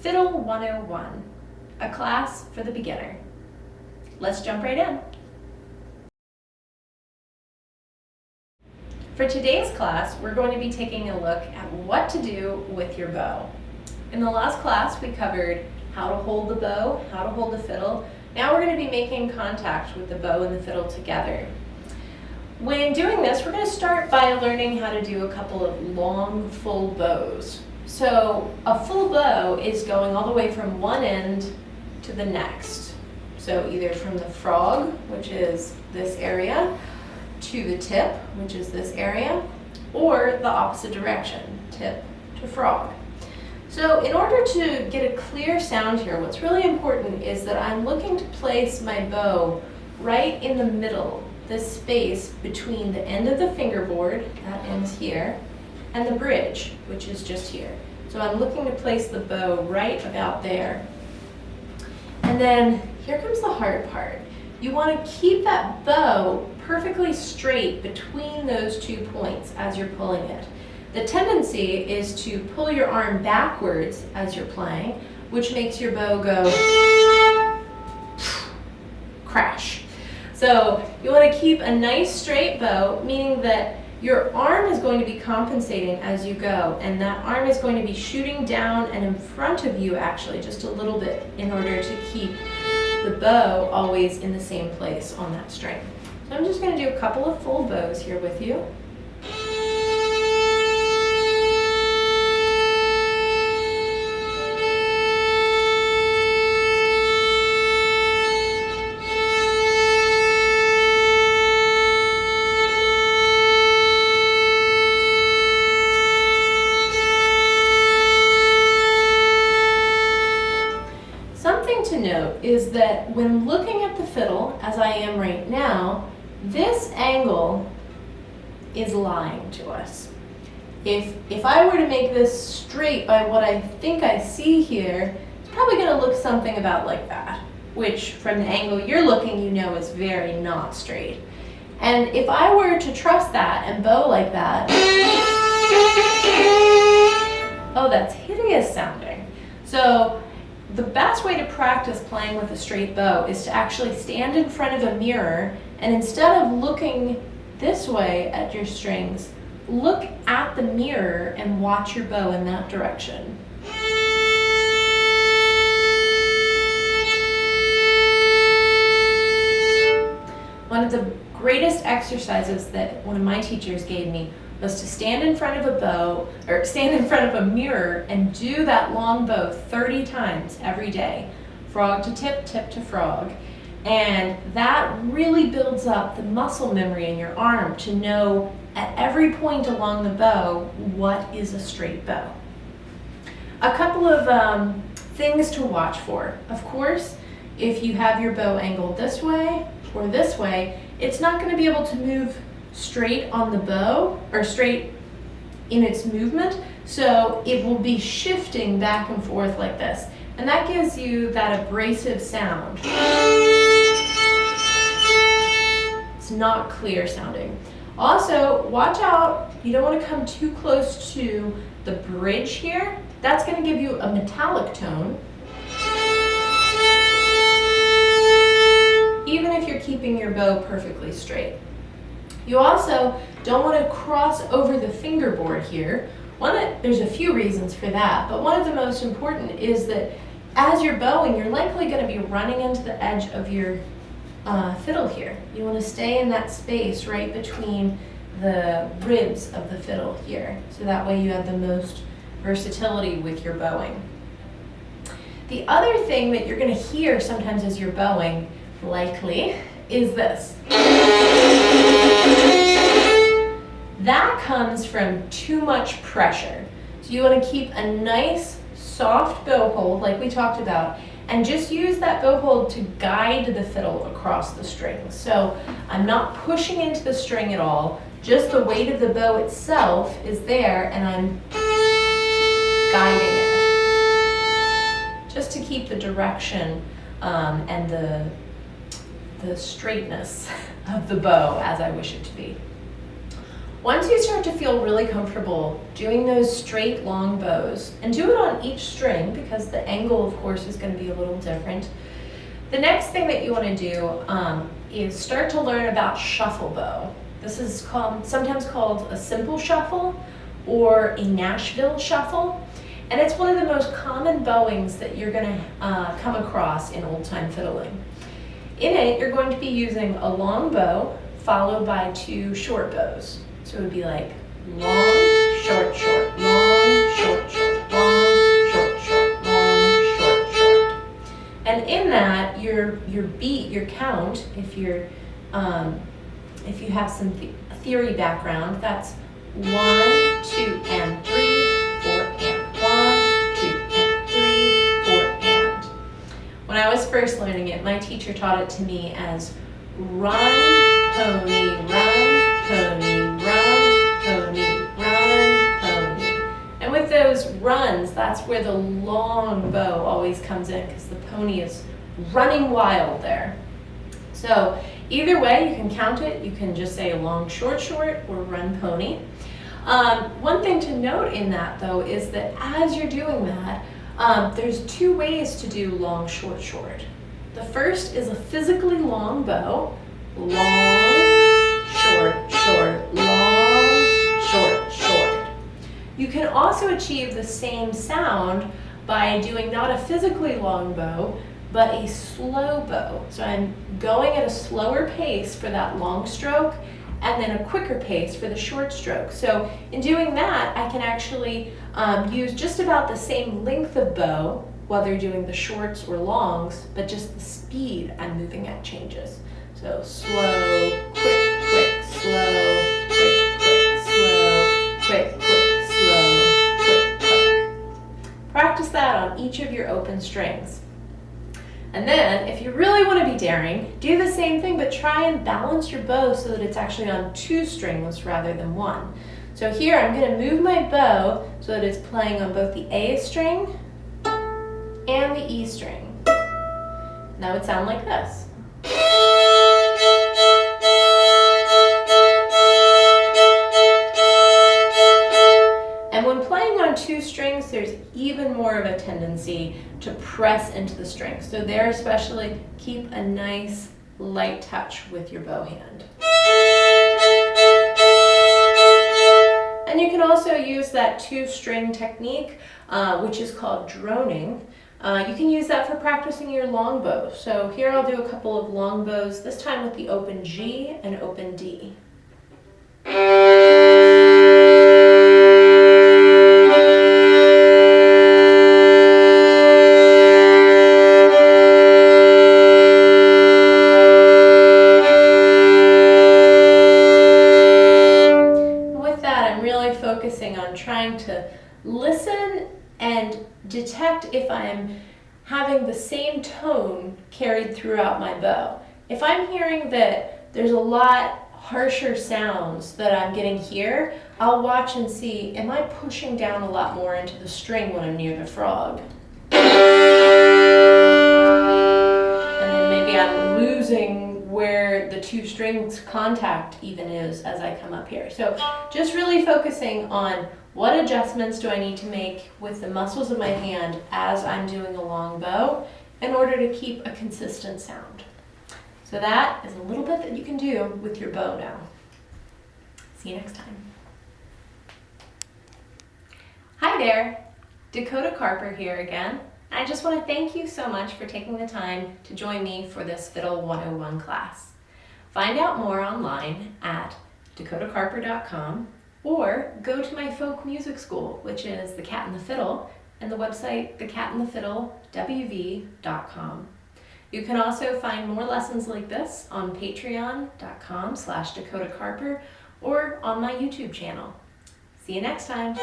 Fiddle 101, a class for the beginner. Let's jump right in. For today's class, we're going to be taking a look at what to do with your bow. In the last class, we covered how to hold the bow, how to hold the fiddle. Now we're going to be making contact with the bow and the fiddle together. When doing this, we're going to start by learning how to do a couple of long, full bows. So a full bow is going all the way from one end to the next. So either from the frog, which is this area, to the tip, which is this area, or the opposite direction, tip to frog. So in order to get a clear sound here, what's really important is that I'm looking to place my bow right in the middle, this space between the end of the fingerboard, that ends here, and the bridge, which is just here. So I'm looking to place the bow right about there. And then here comes the hard part. You want to keep that bow perfectly straight between those 2 points as you're pulling it. The tendency is to pull your arm backwards as you're playing, which makes your bow go crash. So you want to keep a nice straight bow, meaning that your arm is going to be compensating as you go, and that arm is going to be shooting down and in front of you actually just a little bit in order to keep the bow always in the same place on that string. So I'm just going to do a couple of full bows here with you. To note is that when looking at the fiddle, as I am right now, this angle is lying to us. If I were to make this straight by what I think I see here, it's probably going to look something about like that, which from the angle you're looking, you know is very not straight. And if I were to trust that and bow like that, oh, that's hideous sounding. So the best way to practice playing with a straight bow is to actually stand in front of a mirror, and instead of looking this way at your strings, look at the mirror and watch your bow in that direction. One of the greatest exercises that one of my teachers gave me was to stand in front of a bow, or stand in front of a mirror and do that long bow 30 times every day. Frog to tip, tip to frog. And that really builds up the muscle memory in your arm to know at every point along the bow what is a straight bow. A couple of things to watch for. Of course, if you have your bow angled this way or this way, it's not going to be able to move straight on the bow, or straight in its movement, so it will be shifting back and forth like this, and that gives you that abrasive sound. It's not clear sounding. Also, watch out, you don't want to come too close to the bridge here. That's going to give you a metallic tone, even if you're keeping your bow perfectly straight. You also don't want to cross over the fingerboard here. There's a few reasons for that, but one of the most important is that as you're bowing, you're likely going to be running into the edge of your fiddle here. You want to stay in that space right between the ribs of the fiddle here, so that way you have the most versatility with your bowing. The other thing that you're going to hear sometimes as you're bowing, likely, is this. That comes from too much pressure. So you want to keep a nice soft bow hold like we talked about, and just use that bow hold to guide the fiddle across the strings. So I'm not pushing into the string at all, just the weight of the bow itself is there and I'm guiding it. Just to keep the direction and the straightness of the bow as I wish it to be. Once you start to feel really comfortable doing those straight long bows, and do it on each string because the angle of course is going to be a little different, the next thing that you want to do is start to learn about shuffle bow. This is sometimes called a simple shuffle or a Nashville shuffle, and it's one of the most common bowings that you're going to come across in old time fiddling. In it, you're going to be using a long bow followed by 2 short bows. So it would be like long, short, short, long, short, short, long, short, short, long, short, short. And in that, your beat, your count, if you have some theory background, that's 1, 2, and 3, 4, and 1, 2, and 3, 4, and. When I was first learning it, my teacher taught it to me as run, pony, run, pony, run, pony, run, pony. And with those runs, that's where the long bow always comes in because the pony is running wild there. So either way, you can count it. You can just say long, short, short, or run, pony. One thing to note in that, though, is that as you're doing that, there's 2 ways to do long, short, short. The first is a physically long bow, long, short, short, long, short, short. You can also achieve the same sound by doing not a physically long bow, but a slow bow. So I'm going at a slower pace for that long stroke, and then a quicker pace for the short stroke. So in doing that, I can actually use just about the same length of bow, whether doing the shorts or longs, but just the speed I'm moving at changes. So slow, quick, quick, slow, quick, quick, slow, quick, quick, slow, quick, quick. Practice that on each of your open strings. And then, if you really want to be daring, do the same thing, but try and balance your bow so that it's actually on 2 strings rather than 1. So here, I'm going to move my bow so that it's playing on both the A string and the E string. And that would sound like this. And when playing on 2 strings, there's even more of a tendency to press into the strings. So there especially, keep a nice light touch with your bow hand. And you can also use that 2-string technique, which is called droning. You can use that for practicing your long bow. So here I'll do a couple of long bows, this time with the open G and open D. Focusing on trying to listen and detect if I'm having the same tone carried throughout my bow. If I'm hearing that there's a lot harsher sounds that I'm getting here, I'll watch and see, am I pushing down a lot more into the string when I'm near the frog? And then maybe I'm losing where the 2 strings contact even is as I come up here. So just really focusing on what adjustments do I need to make with the muscles of my hand as I'm doing a long bow in order to keep a consistent sound. So that is a little bit that you can do with your bow now. See you next time. Hi there, Dakota Karper here again. I just want to thank you so much for taking the time to join me for this Fiddle 101 class. Find out more online at dakotakarper.com or go to my folk music school, which is The Cat and the Fiddle, and the website thecatandthefiddlewv.com. You can also find more lessons like this on patreon.com/dakotakarper or on my YouTube channel. See you next time.